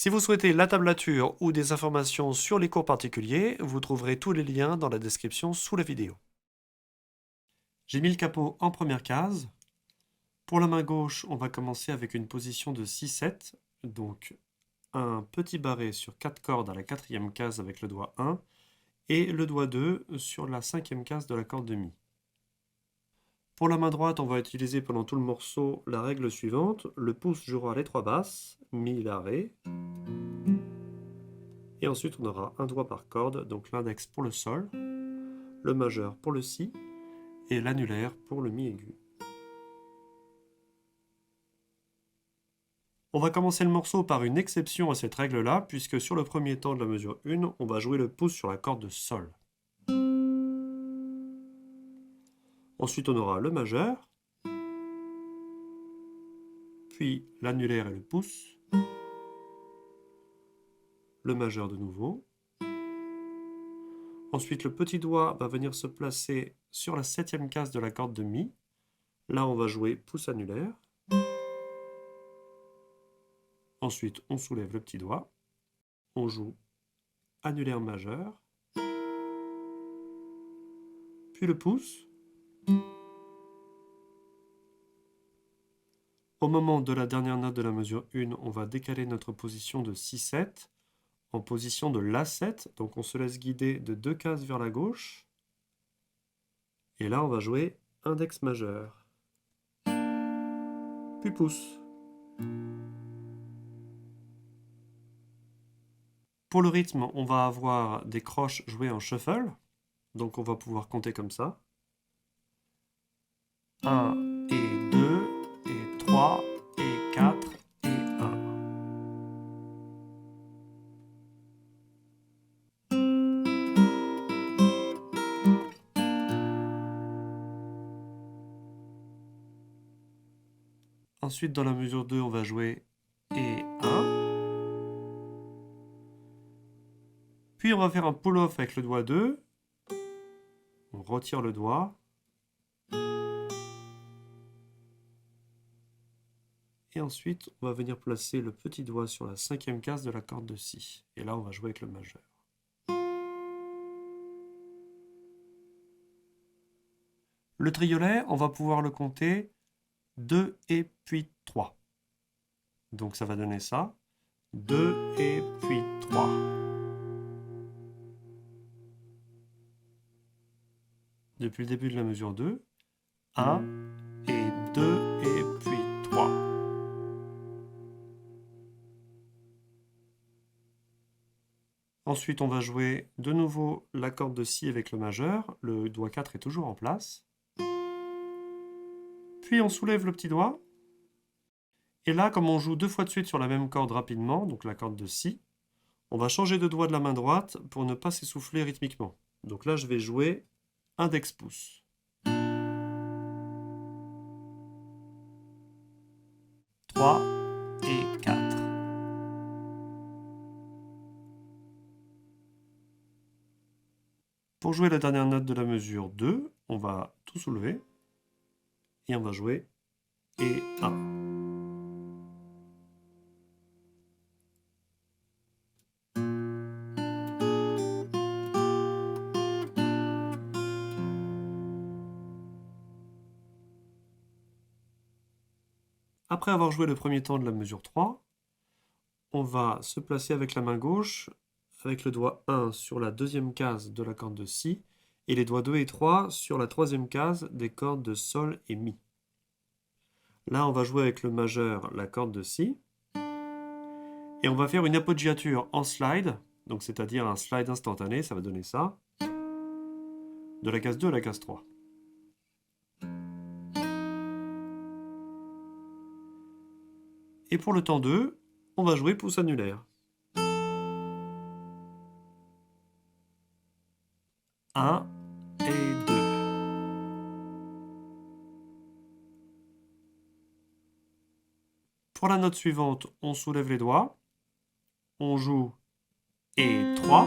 Si vous souhaitez la tablature ou des informations sur les cours particuliers, vous trouverez tous les liens dans la description sous la vidéo. J'ai mis le capot en première case. Pour la main gauche, on va commencer avec une position de 6-7, donc un petit barré sur 4 cordes à la 4e case avec le doigt 1 et le doigt 2 sur la 5e case de la corde de Mi. Pour la main droite, on va utiliser pendant tout le morceau la règle suivante. Le pouce jouera les 3 basses, Mi, La, Ré. Et ensuite, on aura un doigt par corde, donc l'index pour le Sol, le majeur pour le Si et l'annulaire pour le Mi aigu. On va commencer le morceau par une exception à cette règle-là, puisque sur le premier temps de la mesure 1, on va jouer le pouce sur la corde de Sol. Ensuite, on aura le majeur, puis l'annulaire et le pouce, le majeur de nouveau. Ensuite, le petit doigt va venir se placer sur la 7e case de la corde de Mi. Là, on va jouer pouce annulaire. Ensuite, on soulève le petit doigt. On joue annulaire majeur. Puis le pouce. Au moment de la dernière note de la mesure 1, on va décaler notre position de 6-7 en position de La7. Donc on se laisse guider de 2 cases vers la gauche. Et là, on va jouer index majeur. Puis pouce. Pour le rythme, on va avoir des croches jouées en shuffle. Donc on va pouvoir compter comme ça. 1 et 2 et 3 et 4 et 1. Ensuite, dans la mesure 2, on va jouer et 1. Puis on va faire un pull-off avec le doigt 2. On retire le doigt. Et ensuite, on va venir placer le petit doigt sur la 5e case de la corde de Si. Et là, on va jouer avec le majeur. Le triolet, on va pouvoir le compter 2 et puis 3. Donc ça va donner ça. 2 et puis 3. Depuis le début de la mesure 2. 1 et 2 et puis 3. Ensuite, on va jouer de nouveau la corde de Si avec le majeur. Le doigt 4 est toujours en place. Puis on soulève le petit doigt. Et là, comme on joue 2 fois de suite sur la même corde rapidement, donc la corde de Si, on va changer de doigt de la main droite pour ne pas s'essouffler rythmiquement. Donc là, je vais jouer index pouce. 3 et 4. Pour jouer la dernière note de la mesure 2, on va tout soulever et on va jouer et 1. Après avoir joué le premier temps de la mesure 3, on va se placer avec la main gauche, avec le doigt 1 sur la 2e case de la corde de Si, et les doigts 2 et 3 sur la 3e case des cordes de Sol et Mi. Là, on va jouer avec le majeur la corde de Si, et on va faire une appoggiature en slide, donc c'est-à-dire un slide instantané, ça va donner ça, de la case 2 à la case 3. Et pour le temps 2, on va jouer pouce annulaire. 1 et 2. Pour la note suivante, on soulève les doigts. On joue et 3.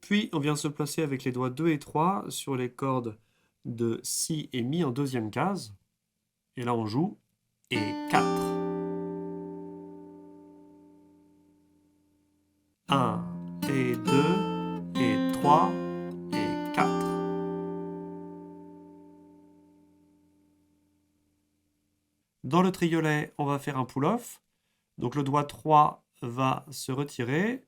Puis on vient se placer avec les doigts 2 et 3 sur les cordes de Si et Mi en 2e case. Et là on joue et 4. 1 et 2 et 3 et 4. Dans le triolet, on va faire un pull-off. Donc le doigt 3 va se retirer,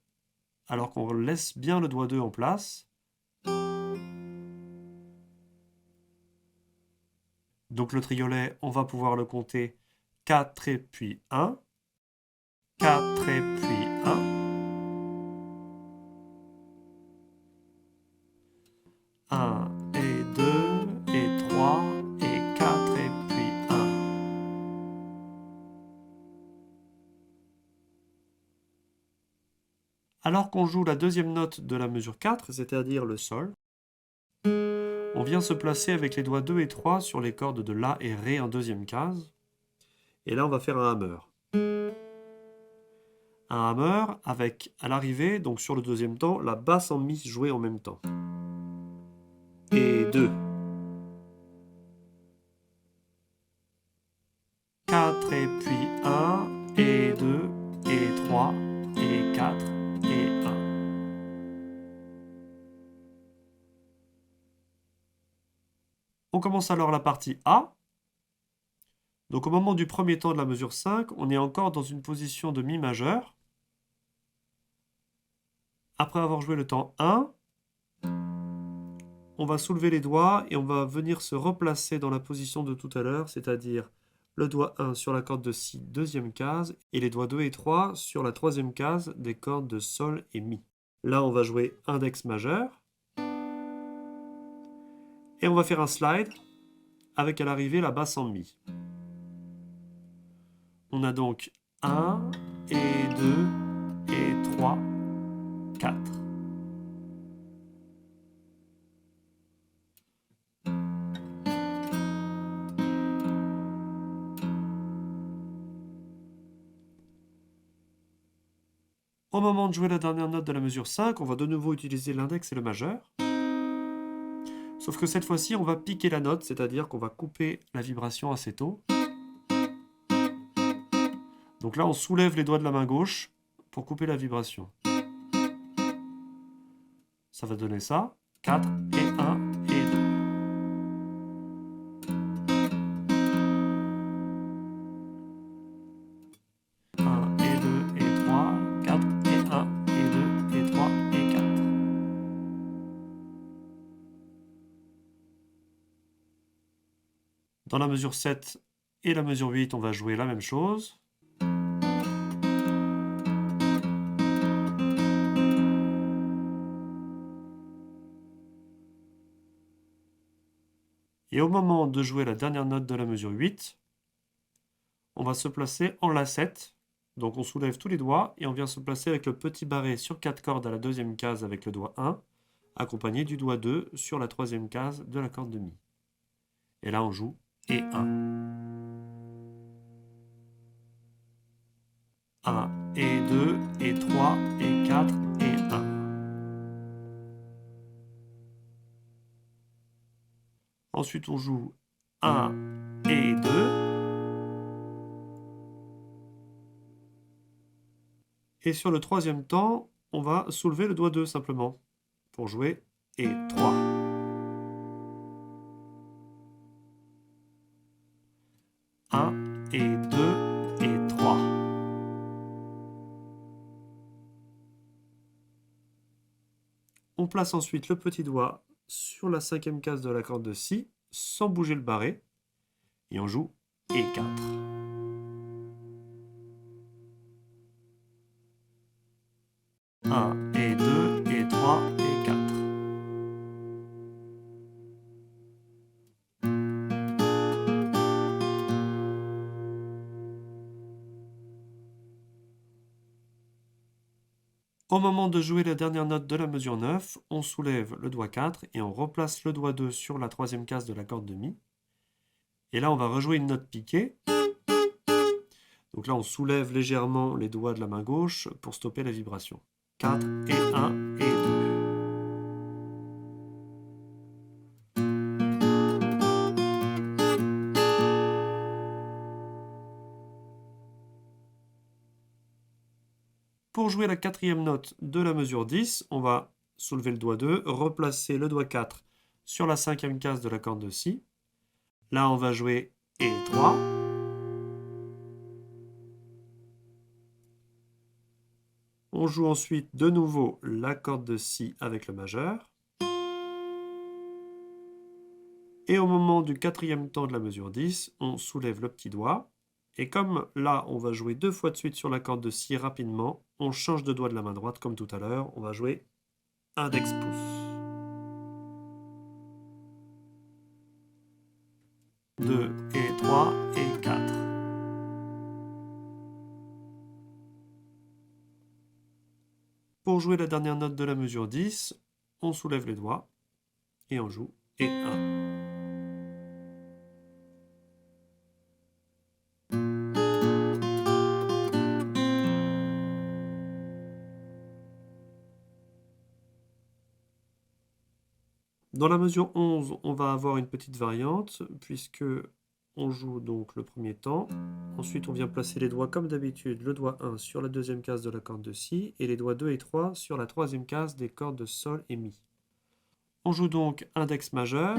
alors qu'on laisse bien le doigt 2 en place. Donc le triolet, on va pouvoir le compter 4 et puis 1. 4 et puis 1. 1 et 2 et 3 et 4 et puis 1. Alors qu'on joue la deuxième note de la mesure 4, c'est-à-dire le sol, on vient se placer avec les doigts 2 et 3 sur les cordes de La et Ré en deuxième case. Et là, on va faire un hammer. Un hammer avec, à l'arrivée, donc sur le deuxième temps, la basse en Mi jouée en même temps. Et 2. 4 et puis 1, et 2, et 3, et 4, et 1. On commence alors la partie A. Donc au moment du premier temps de la mesure 5, on est encore dans une position de Mi majeur. Après avoir joué le temps 1, on va soulever les doigts et on va venir se replacer dans la position de tout à l'heure, c'est-à-dire le doigt 1 sur la corde de Si, deuxième case, et les doigts 2 et 3 sur la troisième case des cordes de Sol et Mi. Là, on va jouer index majeur. Et on va faire un slide avec à l'arrivée la basse en Mi. On a donc 1, et 2, et 3, 4. Au moment de jouer la dernière note de la mesure 5, on va de nouveau utiliser l'index et le majeur. Sauf que cette fois-ci, on va piquer la note, c'est-à-dire qu'on va couper la vibration assez tôt. Donc là, on soulève les doigts de la main gauche pour couper la vibration. Ça va donner ça. 4 et 1 et 2. Et 2 et 3, 4 et 1 et 2 et 3 et 4. Dans la mesure 7 et la mesure 8, on va jouer la même chose. Et au moment de jouer la dernière note de la mesure 8, on va se placer en La 7. Donc on soulève tous les doigts et on vient se placer avec le petit barré sur 4 cordes à la deuxième case avec le doigt 1, accompagné du doigt 2 sur la troisième case de la corde de Mi. Et là on joue et 1. 1 et 2 et 3 et 4 et 1. Ensuite on joue 1 et 2. Et sur le troisième temps, on va soulever le doigt 2 simplement pour jouer et 3. 1 et 2 et 3. On place ensuite le petit doigt sur la cinquième case de la corde de Si, sans bouger le barré, et on joue et 4. Et 2 et 3 et 4. Au moment de jouer la dernière note de la mesure 9, on soulève le doigt 4 et on replace le doigt 2 sur la troisième case de la corde de Mi. Et là, on va rejouer une note piquée. Donc là, on soulève légèrement les doigts de la main gauche pour stopper la vibration. 4 et 1 et 2. Pour jouer la quatrième note de la mesure 10, on va soulever le doigt 2, replacer le doigt 4 sur la cinquième case de la corde de Si. Là, on va jouer Et3. On joue ensuite de nouveau la corde de Si avec le majeur. Et au moment du quatrième temps de la mesure 10, on soulève le petit doigt. Et comme là, on va jouer 2 fois de suite sur la corde de Si rapidement, on change de doigt de la main droite comme tout à l'heure. On va jouer index-pouce. 2 et 3 et 4. Pour jouer la dernière note de la mesure 10, on soulève les doigts et on joue et 1. Dans la mesure 11, on va avoir une petite variante, puisque on joue donc le premier temps. Ensuite, on vient placer les doigts comme d'habitude, le doigt 1 sur la deuxième case de la corde de Si, et les doigts 2 et 3 sur la troisième case des cordes de Sol et Mi. On joue donc index majeur,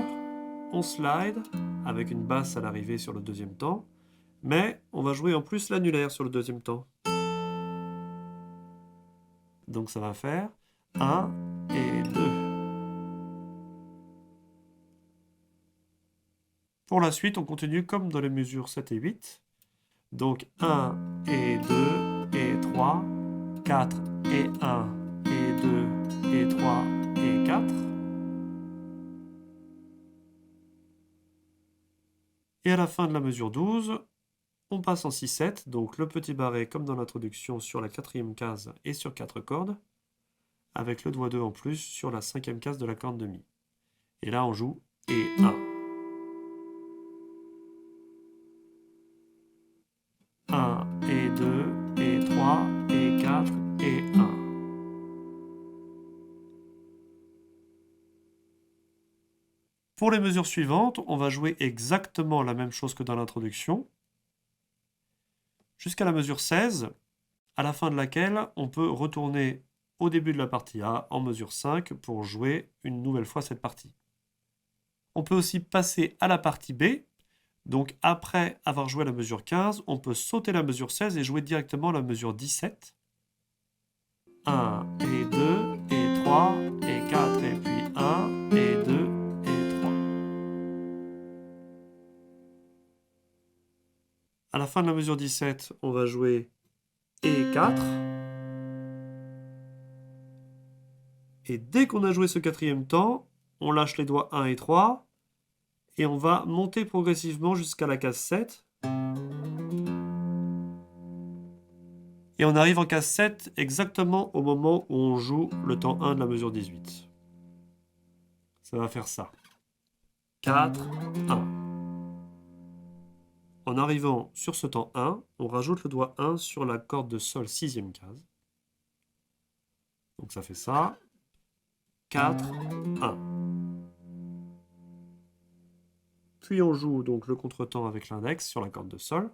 on slide, avec une basse à l'arrivée sur le deuxième temps, mais on va jouer en plus l'annulaire sur le deuxième temps. Donc ça va faire 1 et 2. Pour la suite, on continue comme dans les mesures 7 et 8. Donc 1 et 2 et 3, 4 et 1 et 2 et 3 et 4. Et à la fin de la mesure 12, on passe en 6-7, donc le petit barré comme dans l'introduction sur la quatrième case et sur 4 cordes, avec le doigt 2 en plus sur la cinquième case de la corde de Mi. Et là, on joue et 1. 1 et 2 et 3 et 4 et 1. Pour les mesures suivantes, on va jouer exactement la même chose que dans l'introduction, jusqu'à la mesure 16, à la fin de laquelle on peut retourner au début de la partie A en mesure 5 pour jouer une nouvelle fois cette partie. On peut aussi passer à la partie B. Donc après avoir joué la mesure 15, on peut sauter la mesure 16 et jouer directement la mesure 17. 1 et 2 et 3 et 4 et puis 1 et 2 et 3. À la fin de la mesure 17, on va jouer et 4. Et dès qu'on a joué ce quatrième temps, on lâche les doigts 1 et 3 et on va monter progressivement jusqu'à la case 7. Et on arrive en case 7 exactement au moment où on joue le temps 1 de la mesure 18. Ça va faire ça. 4, 1. En arrivant sur ce temps 1, on rajoute le doigt 1 sur la corde de Sol sixième case. Donc ça fait ça. 4, 1. Puis on joue donc le contretemps avec l'index sur la corde de Sol.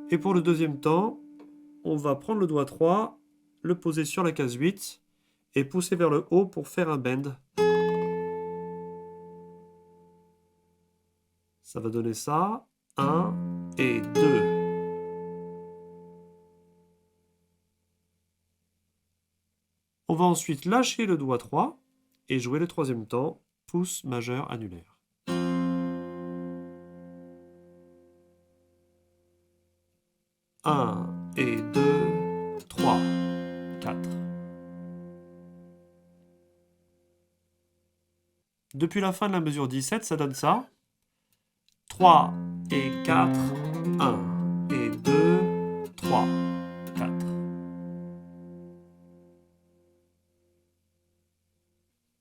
Et pour le deuxième temps, on va prendre le doigt 3, le poser sur la case 8 et pousser vers le haut pour faire un bend. Ça va donner ça. 1 et 2. On va ensuite lâcher le doigt 3 et jouer le troisième temps, pouce majeur annulaire. Un et 2, 3, 4. Depuis la fin de la mesure 17, ça donne ça. 3 et 4, 1 et 2, 3, 4.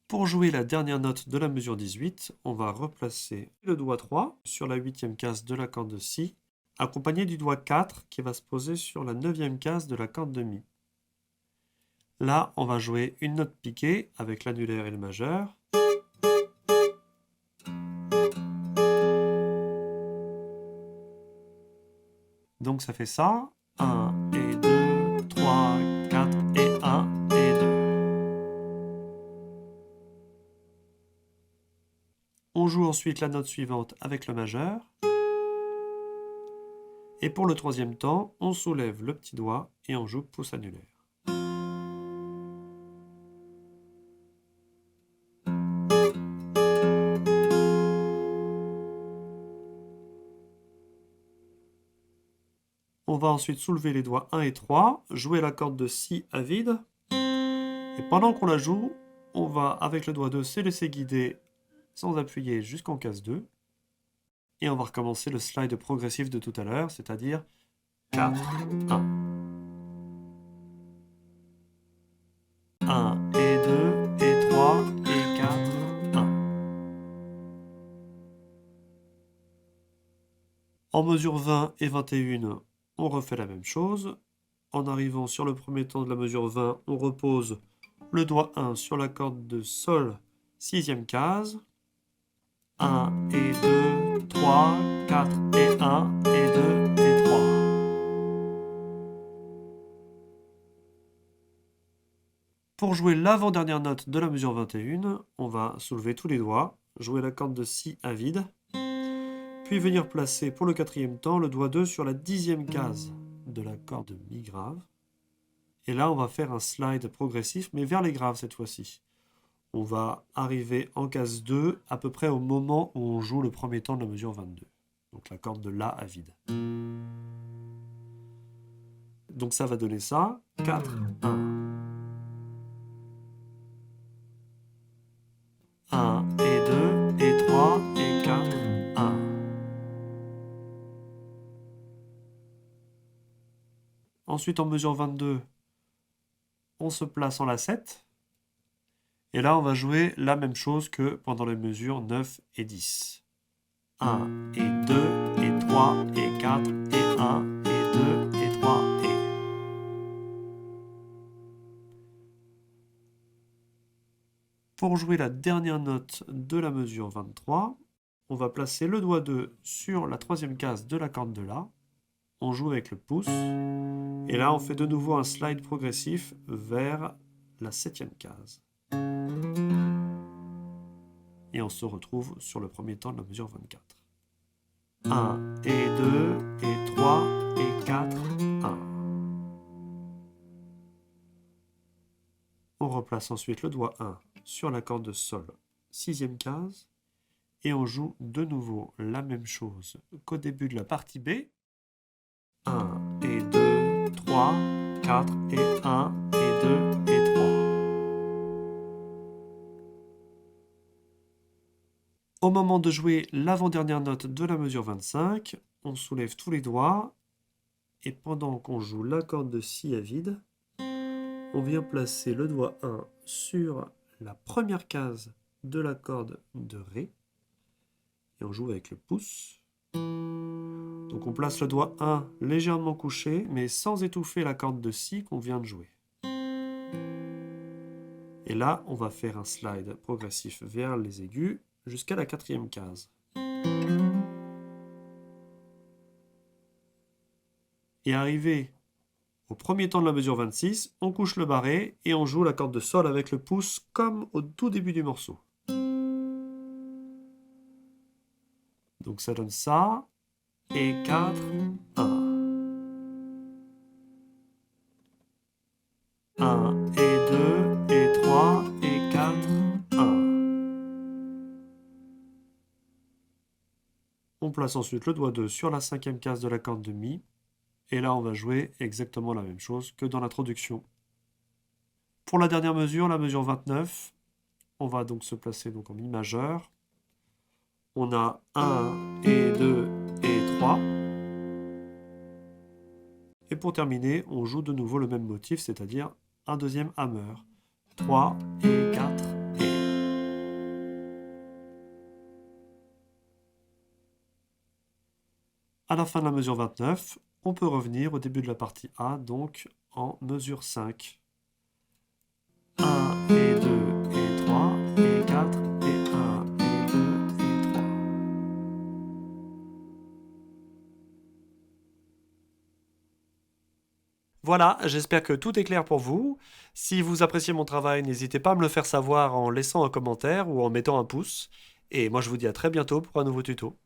Pour jouer la dernière note de la mesure 18, on va replacer le doigt 3 sur la huitième case de la corde de Si, accompagné du doigt 4 qui va se poser sur la neuvième case de la corde de Mi. Là, on va jouer une note piquée avec l'annulaire et le majeur. Donc ça fait ça. 1 et 2, 3 3, 4 et 1 et 2. On joue ensuite la note suivante avec le majeur. Et pour le troisième temps, on soulève le petit doigt et on joue pouce annulaire. On va ensuite soulever les doigts 1 et 3, jouer la corde de Si à vide. Et pendant qu'on la joue, on va, avec le doigt 2, se laisser guider sans appuyer jusqu'en case 2. Et on va recommencer le slide progressif de tout à l'heure, c'est-à-dire 4, 1. 1 et 2 et 3 et 4, 1. En mesure 20 et 21, on refait la même chose. En arrivant sur le premier temps de la mesure 20, on repose le doigt 1 sur la corde de Sol, 6e case. 1 et 2, 3, 4 et 1 et 2 et 3. Pour jouer l'avant-dernière note de la mesure 21, on va soulever tous les doigts, jouer la corde de Si à vide, puis venir placer pour le quatrième temps le doigt 2 sur la 10e case de la corde de Mi grave. Et là, on va faire un slide progressif, mais vers les graves cette fois-ci. On va arriver en case 2 à peu près au moment où on joue le premier temps de la mesure 22. Donc la corde de La à vide. Donc ça va donner ça. 4, 1. 1 et 2 et 3 et 4, 1. Ensuite, en mesure 22, on se place en la 7. Et là, on va jouer la même chose que pendant les mesures 9 et 10. 1 et 2 et 3 et 4 et 1 et 2 et 3 et... Pour jouer la dernière note de la mesure 23, on va placer le doigt 2 sur la 3e case de la corde de La. On joue avec le pouce. Et là, on fait de nouveau un slide progressif vers la 7e case. Et on se retrouve sur le premier temps de la mesure 24. 1 et 2 et 3 et 4, 1. On replace ensuite le doigt 1 sur la corde de Sol, 6e case. Et on joue de nouveau la même chose qu'au début de la partie B. 1 et 2, 3, 4 et 1 et 2 et 3. Au moment de jouer l'avant-dernière note de la mesure 25, on soulève tous les doigts et pendant qu'on joue la corde de Si à vide, on vient placer le doigt 1 sur la première case de la corde de Ré et on joue avec le pouce. Donc on place le doigt 1 légèrement couché mais sans étouffer la corde de Si qu'on vient de jouer. Et là, on va faire un slide progressif vers les aigus jusqu'à la 4e case. Et arrivé au premier temps de la mesure 26, on couche le barré et on joue la corde de Sol avec le pouce comme au tout début du morceau. Donc ça donne ça, et 4, 1. 1 et 2 et 3 et 4, 1. On place ensuite le doigt 2 sur la 5e case de la corde de Mi. Et là, on va jouer exactement la même chose que dans l'introduction. Pour la dernière mesure, la mesure 29, on va donc se placer donc en Mi majeur. On a 1 et 2 et 3. Et pour terminer, on joue de nouveau le même motif, c'est-à-dire un deuxième hammer. 3 et 4 et... À la fin de la mesure 29, on peut revenir au début de la partie A, donc en mesure 5. 1 et 2 et 3 et 4 et 1 et 2 et 3. Voilà, j'espère que tout est clair pour vous. Si vous appréciez mon travail, n'hésitez pas à me le faire savoir en laissant un commentaire ou en mettant un pouce. Et moi je vous dis à très bientôt pour un nouveau tuto.